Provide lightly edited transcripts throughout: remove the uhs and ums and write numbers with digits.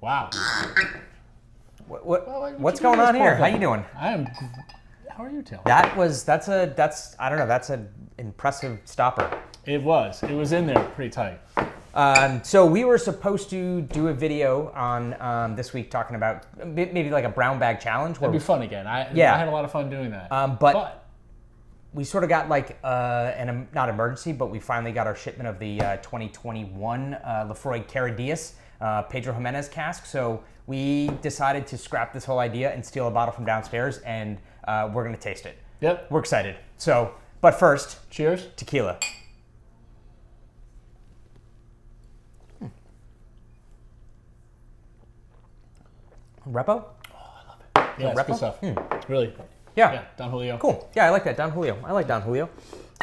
Wow. What's going on here? How you doing? I am. How are you, Taylor? That's I don't know. That's an impressive stopper. It was. It was in there pretty tight. So we were supposed to do a video on this week talking about maybe like a brown bag challenge. That'd be fun again. I had a lot of fun doing that. But we sort of got like not emergency, but we finally got our shipment of the 2021 Laphroaig Cairdeas Pedro Jimenez cask. So we decided to scrap this whole idea and steal a bottle from downstairs, and we're gonna taste it. Yep. We're excited. So, but first, cheers. Tequila. Repo? Oh, I love it. Yeah, it's good stuff. Really. Yeah. Don Julio. Cool. Yeah, I like that. Don Julio. I like Don Julio.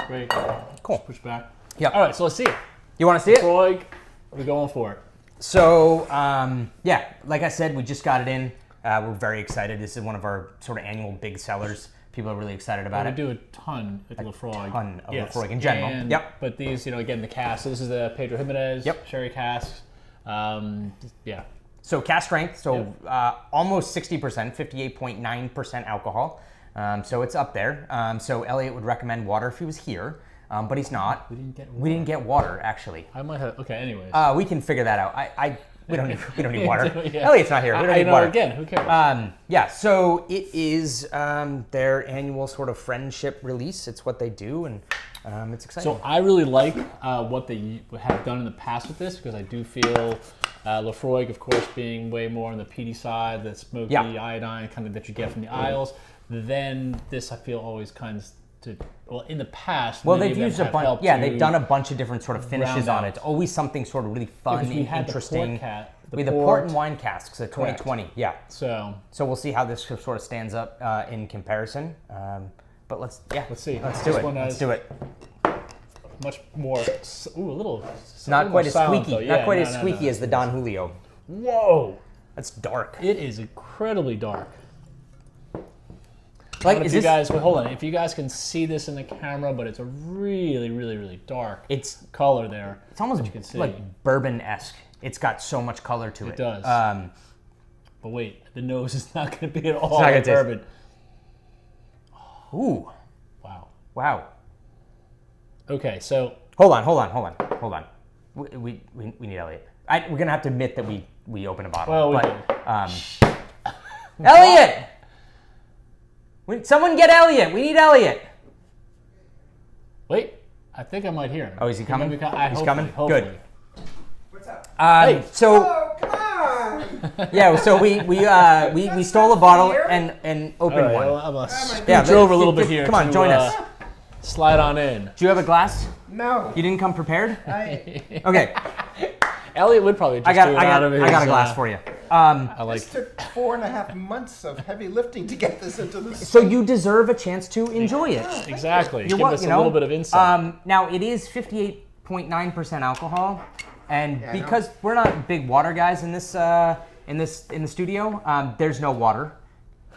Great. Cool. Push back. Yeah. All right, so let's see it. You want to see it? Laphroaig, we're going for it. So, yeah, like I said, we just got it in. We're very excited. This is one of our sort of annual big sellers. People are really excited about it. We do a ton at Laphroaig. A ton of Laphroaig in general. Yep. But these, again, the casks. So this is the Pedro Jimenez sherry cask. Yeah. So cask strength, almost 60%, 58.9% alcohol. So it's up there. So Elliott would recommend water if he was here, but he's not. We didn't get water actually. I might have. Okay, anyways. We can figure that out. We don't need water. Yeah. Elliott's not here. We don't need water. Again, who cares? Yeah. So it is their annual sort of friendship release. It's what they do, and it's exciting. So I really like what they have done in the past with this, because I do feel Laphroaig, of course, being way more on the peaty side, the smoky iodine kind of that you get from the Isles. Then this, I feel, always kind of in the past. Well, they've used a bunch. Yeah, they've done a bunch of different sort of finishes on it. It's always something sort of really fun and interesting. We had the port and wine casks at 2020. Correct. Yeah. So we'll see how this sort of stands up in comparison. But let's see. Let's do it. Let's do it. Much more. Ooh, a little. Not quite as squeaky. Not quite as squeaky as the Don Julio. Whoa. That's dark. It is incredibly dark. Like, if you guys, hold on. If you guys can see this in the camera, but it's a really, really, really dark color there. It's almost like bourbon-esque. It's got so much color to it. It does. But wait, the nose is not going to be at all like bourbon. Ooh. Wow. Okay, so hold on. We need Elliott. We're gonna have to admit that we open a bottle. Well, Elliott. Someone get Elliott. We need Elliott. Wait, I think I might hear him. Oh, is he coming? He's coming? Hopefully. Good. What's up? Hey. So, come on! Yeah, so we stole a bottle and opened one. Well, I'm over a little bit here. Come on, join us. Slide on in. Do you have a glass? No. You didn't come prepared? Okay. Elliott would probably just do it out of his... I got a glass for you. This took 4.5 months of heavy lifting to get this into the... So you deserve a chance to enjoy it. Exactly. Give us a little bit of insight. Now, it is 58.9% alcohol, and because we're not big water guys in the studio, there's no water.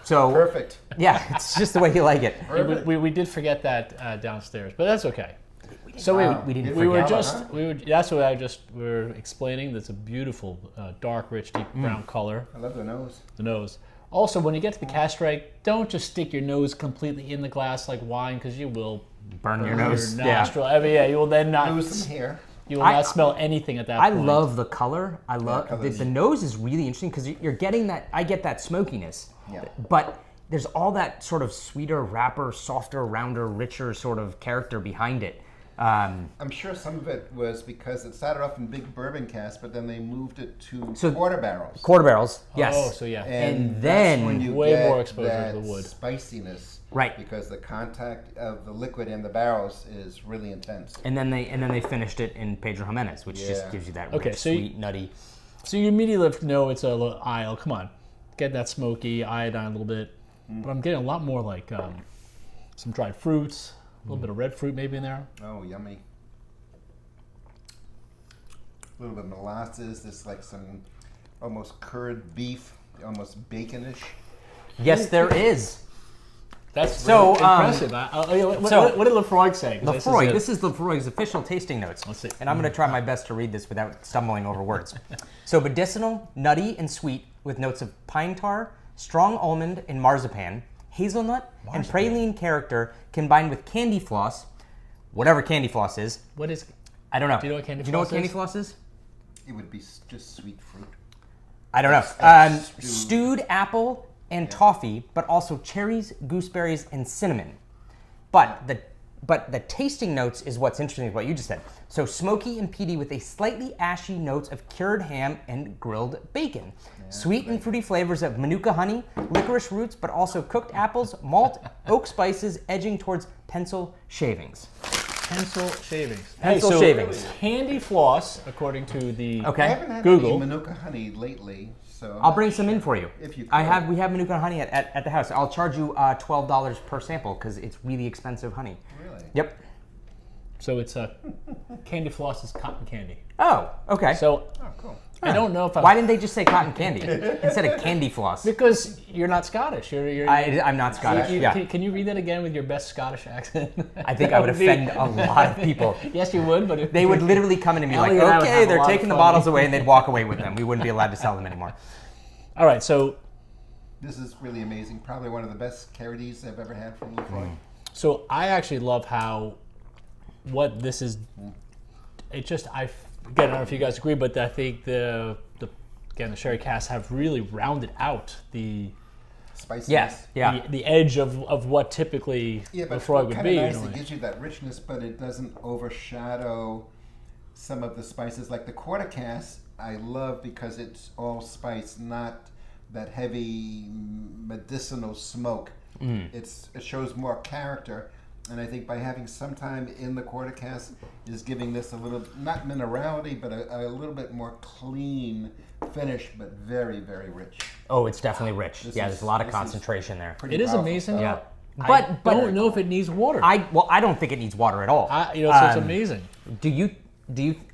So perfect. Yeah, it's just the way you like it. We did forget that downstairs, but that's okay. So we were explaining. That's a beautiful, dark, rich, deep brown color. I love the nose. The nose. Also, when you get to the cask strength, don't just stick your nose completely in the glass like wine, because you will burn your nose. Nostril. I mean, you will then not lose them here. You will not smell anything at that point. I love the color. I love the nose is really interesting because you're getting that. I get that smokiness. Yeah. But there's all that sort of sweeter, wrapper, softer, rounder, richer sort of character behind it. I'm sure some of it was because it started off in big bourbon casks, but then they moved it to quarter barrels. Quarter barrels, yes. Oh, so yeah. And then when you way get more exposure to the wood. Spiciness, right? Because the contact of the liquid in the barrels is really intense. And then they finished it in Pedro Jimenez, which just gives you that rich, sweet, nutty. So you immediately know it's a little Isle. Come on, get that smoky iodine a little bit. But I'm getting a lot more like some dried fruits. A little bit of red fruit maybe in there. Oh, yummy. A little bit of molasses. There's like some almost curd beef, almost baconish. Yes, there is. That's So, impressive. What did Laphroaig say? 'Cause Laphroaig, this is Laphroaig's official tasting notes. Let's see. And I'm going to try my best to read this without stumbling over words. So medicinal, nutty, and sweet with notes of pine tar, strong almond and marzipan, hazelnut, and praline character combined with candy floss, whatever candy floss is. What is? I don't know. Do you know what candy Do you know what floss candy is? floss is? It would be just sweet fruit. I don't know. Stewed apple and toffee, but also cherries, gooseberries, and cinnamon. But the tasting notes is what's interesting about what you just said. So smoky and peaty with a slightly ashy notes of cured ham and grilled bacon. Sweet and fruity flavors of manuka honey, licorice roots, but also cooked apples, malt, oak spices, edging towards pencil shavings. Pencil shavings. Pencil shavings. Candy floss, according to the Okay. I haven't had Google. any Manuka honey lately, so I'll bring some in for you. If you could. We have manuka honey at the house. I'll charge you $12 per sample because it's really expensive honey. Really? Yep. So it's candy floss is cotton candy. Oh, okay. So Oh, cool. I don't know if Why didn't they just say cotton candy instead of candy floss? because you're not Scottish. You're I'm not Scottish. Yeah. Can you read that again with your best Scottish accent? I think I would offend a lot of people. Yes, you would, but if They would literally come in and be like, Elliott and I would okay, have a they're lot of taking the fun. bottles away, and they'd walk away with them. We wouldn't be allowed to sell them anymore. All right, so This is really amazing. Probably one of the best Cairdeas I've ever had from Laphroaig. So I actually love how what this is. It just again, I don't know if you guys agree, but I think the sherry casks have really rounded out the Spiciness. Yes. Yeah. the edge of what typically Yeah, but Laphroaig would kind be. of nice. You know, It gives you that richness, but it doesn't overshadow some of the spices. Like the quarter cask, I love because it's all spice, not that heavy medicinal smoke. It shows more character, and I think by having some time in the quarter cask is giving this a little, not minerality, but a little bit more clean finish, but very, very rich. Oh, it's definitely rich. This Yeah, is- there's a lot of this is concentration there. Pretty it is powerful amazing. stuff. Yeah. I But don't know if it needs water. I don't think it needs water at all. So it's amazing. Do you?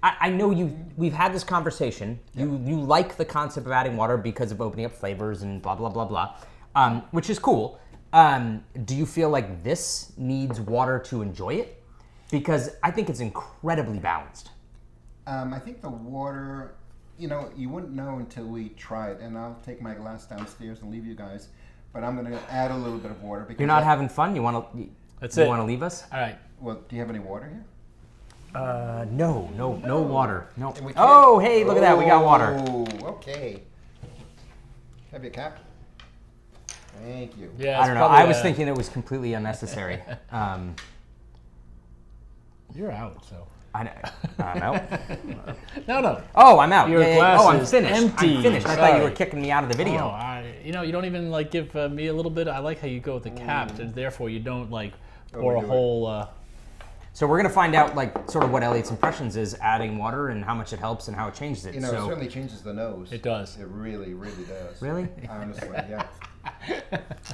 I know we've had this conversation. You like the concept of adding water because of opening up flavors and blah blah blah blah, which is cool. Do you feel like this needs water to enjoy it? Because I think it's incredibly balanced. I think the water, you wouldn't know until we try it, and I'll take my glass downstairs and leave you guys. But I'm going to add a little bit of water because You're not having fun. You want to? That's you it. want to leave us? All right. Well, do you have any water here? No water. No. And we can't- Oh, hey, look at that. We got water. Oh, okay. Have your cap? Thank you. Yeah, I it's don't know. probably, I was thinking it was completely unnecessary. You're out. So I'm out. no. Oh, I'm out. Your Yeah, yeah, glass Oh, I'm is finished. empty. I'm finished. I thought you were Sorry. kicking me out of the video. You don't even like give me a little bit. I like how you go with the cap, and therefore you don't like pour a Overdo it. whole. So we're gonna find out sort of what Elliott's impressions is adding water and how much it helps and how it changes it. It so certainly changes the nose. It does. It really, really does. really? Honestly, yeah.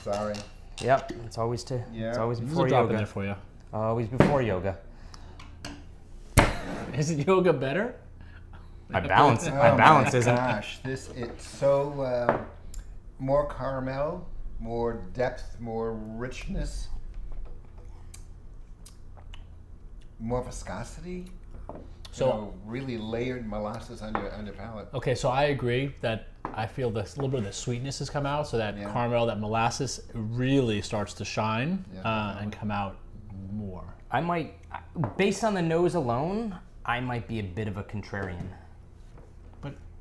Sorry. Yep. It's always Yeah. It's always There's before a drop in yoga. there for you. Always before yoga. Isn't yoga better? My balance. Oh My balance my isn't. gosh, it's so more caramel, more depth, more richness, more viscosity. So- really layered molasses on your palate. Okay, so I agree that I feel this little bit of the sweetness has come out, so that Yeah. caramel, that molasses really starts to shine Yeah. and come out more. I might, based on the nose alone, I might be a bit of a contrarian.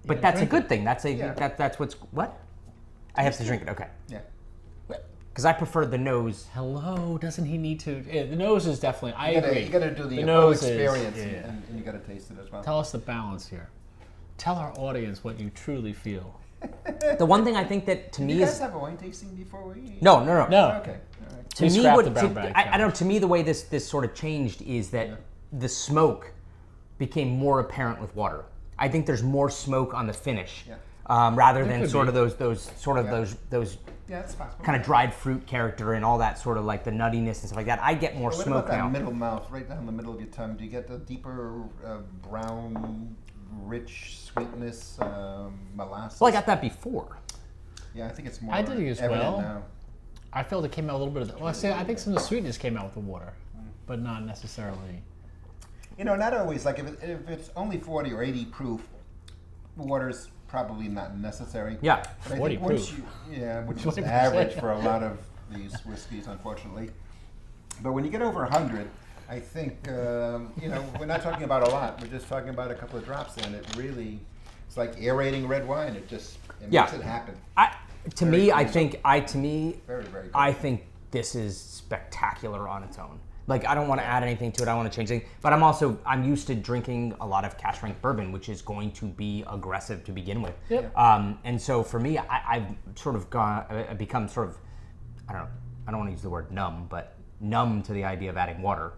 But that's a good thing. That's Yeah. that's what's what? I have to drink it. Okay. Yeah. Because I prefer the nose. Hello, doesn't he need to? Yeah, the nose is definitely. I agree. You gotta do the whole nose is- experience, yeah. and you gotta taste it as well. Tell us the balance here. Tell our audience what you truly feel. The one thing I think that to Did me you guys is have a wine tasting before we? no. Okay. No. All right. To We me, scrapped what the brown bag I don't know. challenge. To me, the way this sort of changed is that the smoke became more apparent with water. I think there's more smoke on the finish, rather than could sort be. of those Yeah, it's possible. kind of dried fruit character and all that sort of like the nuttiness and stuff like that. I get more What smoke about that now. middle mouth, right down the middle of your tongue? Do you get the deeper brown, rich sweetness, molasses? Well, I got that before. Yeah, I think it's more I did as evident well. now. I felt it came out a little bit of the, well, I think some of the sweetness came out with the water, but not necessarily. You know, not always. Like if it's only 40 or 80 proof, water's probably not necessary. Yeah, But 40 I think once proof. which is average for a lot of these whiskeys, unfortunately. But when you get over 100, I think, you know, we're not talking about a lot. We're just talking about a couple of drops, and it really, it's like aerating red wine. It makes it happen. To me, I think Very, very good. I think this is spectacular on its own. Like, I don't want to add anything to it. I don't want to change anything. But I'm used to drinking a lot of cask strength bourbon, which is going to be aggressive to begin with. Yep. And so for me, I've sort of become sort of, I don't want to use the word numb, but numb to the idea of adding water.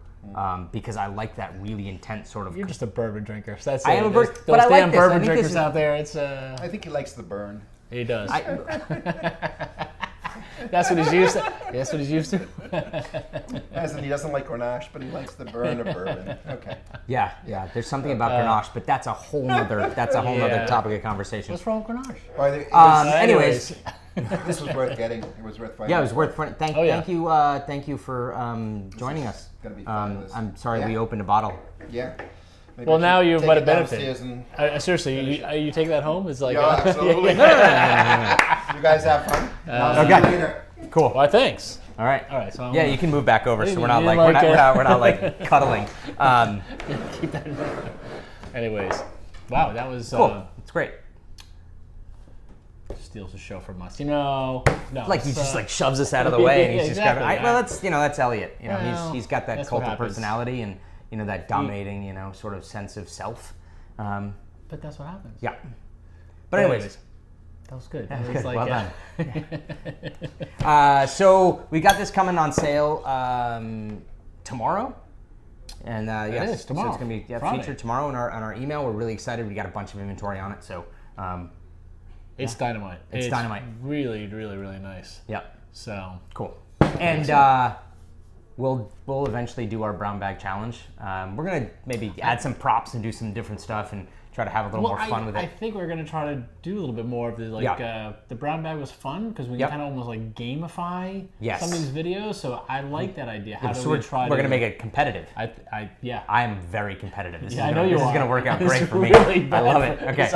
Because I like that really intense sort of. You're just a bourbon drinker. So that's I it. am a bourbon, Those but I like damn this. bourbon I think drinkers this is, out there. It's I think he likes the burn. he does. That's what he's used to. That's what he's used to. As in, he doesn't like Grenache, but he likes the burn of bourbon. Okay. Yeah. There's something about Grenache, but that's a whole nother Yeah. topic of conversation. What's wrong with Grenache? Well, it was- Anyways, this was worth getting. It was worth finding. yeah, it was worth fun. Thank you for joining us. gonna be fabulous. I'm sorry Yeah. we opened a bottle. Yeah. Maybe Well, I should now you take might it have downstairs benefited. and- Seriously, you take that home? It's like, Yeah, absolutely. You guys have fun. I'll see you okay. later. Cool. why, thanks. All right. All right, so I'm Yeah, gonna you can move back over, so You we're not didn't like like it. we're not like cuddling. keep that in mind. Anyways, wow, that was Cool. It's great. steals the show from us. You know, no. Like he it's, just like shoves us out of the way, and he's Yeah, just exactly. kind of, well, that's Elliott. You know, Well, he's got that that's cult what of happens. personality and that dominating sort of sense of self. But that's what happens. Yeah. But anyways. that was good. That was It was good. like, Well done. So we got this coming on sale tomorrow, and yes, is, tomorrow. So it's gonna be Friday. featured tomorrow on our email. We're really excited. We got a bunch of inventory on it, so it's dynamite. It's dynamite. Really, really, really nice. yeah, So cool. And we'll eventually do our brown bag challenge. We're gonna maybe add some props and do some different stuff and try to have a little more fun with I it. think we're gonna try to do a little bit more of the the brown bag was fun because we Yep. kind of almost like gamify Yes. some of these videos. So I like that idea. How So do we're we try? gonna make it competitive. Yeah. I am very competitive. This I know you This are. is gonna work out It's great for me. really I bad love it. for- Okay.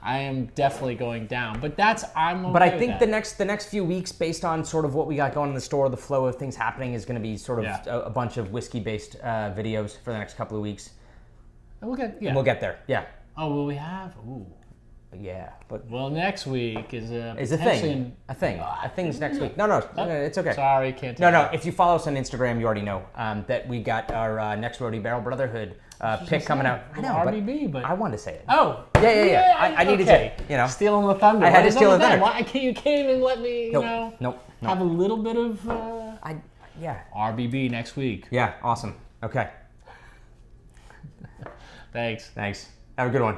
I am definitely going down, but I'm okay But I with think that. the next few weeks, based on sort of what we got going in the store, the flow of things happening is going to be sort of Yeah. a bunch of whiskey-based videos for the next couple of weeks. we'll get And we'll get there. Yeah. Oh, will we have? Ooh. Yeah. But Well, next week is a potentially thing. A thing's next week. No, it's okay. Sorry, can't. No, take no. that. If you follow us on Instagram, you already know that we got our next Roadie Barrel Brotherhood pick coming out. I know, RBB, but I wanted to say it. oh, Yeah. I needed okay. to, stealing the thunder. I had Why to is steal that the thunder. Why can't you even let me? Nope. Have a little bit of Yeah. RBB next week. Yeah. Awesome. Okay. Thanks. Thanks. Have a good one.